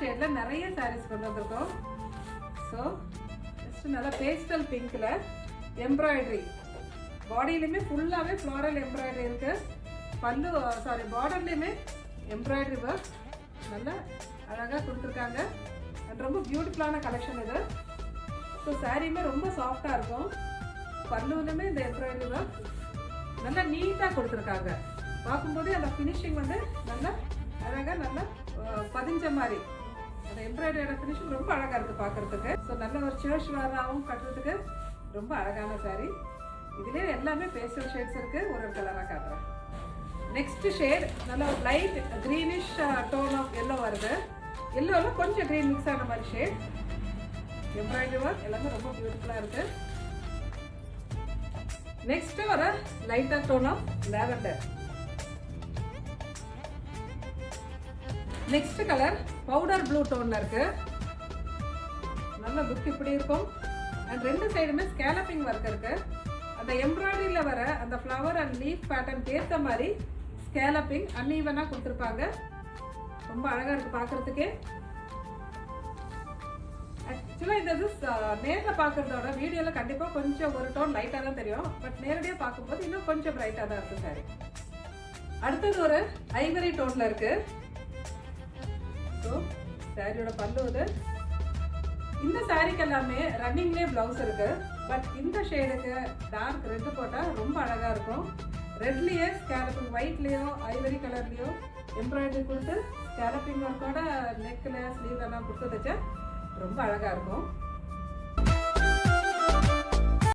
ஷேடில் நிறைய சாரீஸ் கொண்டு வந்திருக்கோம். ஸோ ஜஸ்ட் நல்லா பேஸ்டல் பிங்க்கில் எம்ப்ராய்டரி, பாடியிலையுமே ஃபுல்லாகவே ஃப்ளாரல் எம்ப்ராய்டரி இருக்குது. பல்லு பார்டர்லேயுமே எம்ப்ராய்டரி ஒர்க் நல்லா அழகாக கொடுத்துருக்காங்க. அண்ட் ரொம்ப பியூட்டிஃபுல்லான கலெக்ஷன் இது. ஸோ சாரியுமே ரொம்ப சாஃப்டாக இருக்கும். பல்லுவிலுமே இந்த எம்ப்ராய்டரி ஒர்க் நல்லா நீட்டாக கொடுத்துருக்காங்க. பார்க்கும்போதே அந்த ஃபினிஷிங் வந்து நல்லா அழகாக நல்லா பதிஞ்ச மாதிரி அந்த எம்ப்ராய்டரியோட ஃபினிஷிங் ரொம்ப அழகாக இருக்குது பார்க்குறதுக்கு. ஸோ நல்ல ஒரு சர்ச் வேராகவும் கட்டுறதுக்கு ரொம்ப அழகான சாரி. இதுலேயே எல்லாமே பேஸ்டல் ஷேட்ஸ் இருக்குது. ஒரு கலராக காட்டுறேன். நெக்ஸ்ட் ஷேட் நல்ல ஒரு light greenish tone of yellow வருது. எல்லோவில் கொஞ்சம் க்ரீன் மிக்ஸ் ஆன மாதிரி ஷேட். எம்ப்ராய்டரி ஒர்க் எல்லாமே ரொம்ப பியூட்டிஃபுல்லாக இருக்குது. நெக்ஸ்ட் வர lighter tone of lavender. Next colour powder blue டோன்ல இருக்கு. நல்ல லுக் இப்படி இருக்கும். அண்ட் ரெண்டு சைடுமே ஸ்கேலப்பிங் ஒர்க் இருக்கு. அந்த எம்ப்ராய்டரியில் வர அந்த ஃப்ளவர் அண்ட் லீஃப் பேட்டர்ன் ஏற்ற மாதிரி ஸ்கேலப்பிங் அன்ஈவனாக கொடுத்துருப்பாங்க. ரொம்ப அழகாக இருக்குது பார்க்குறதுக்கே. ஆக்சுவலாக இந்த இது நேரில் பார்க்குறதோட வீடியோவில் கண்டிப்பாக கொஞ்சம் ஒரு டோன் லைட்டாக தான் தெரியும். பட் நேரடியாக பார்க்கும்போது இன்னும் கொஞ்சம் பிரைட்டாக தான் இருக்குது சாரி. அடுத்தது ஒரு ஐவரி டோனில் இருக்குது. ஸோ சாரியோட பல்லு இது. இந்த சாரிக்கு எல்லாமே ரன்னிங்லேயே ப்ளவுஸ் இருக்குது. பட் இந்த ஷேடுக்கு டார்க் ரெட்டு போட்டால் ரொம்ப அழகாக இருக்கும். ரெட்லேயே ஸ்கேலப்பிங், ஒயிட்லேயோ ஐவரி கலர்லேயோ எம்ப்ராய்டரி கொடுத்து ஸ்கேலப்பிங் ஒர்க்கோட நெக்கில் ஸ்லீவ்லாம் கொடுத்து வச்சா ரொம்ப அழகாக இருக்கும்.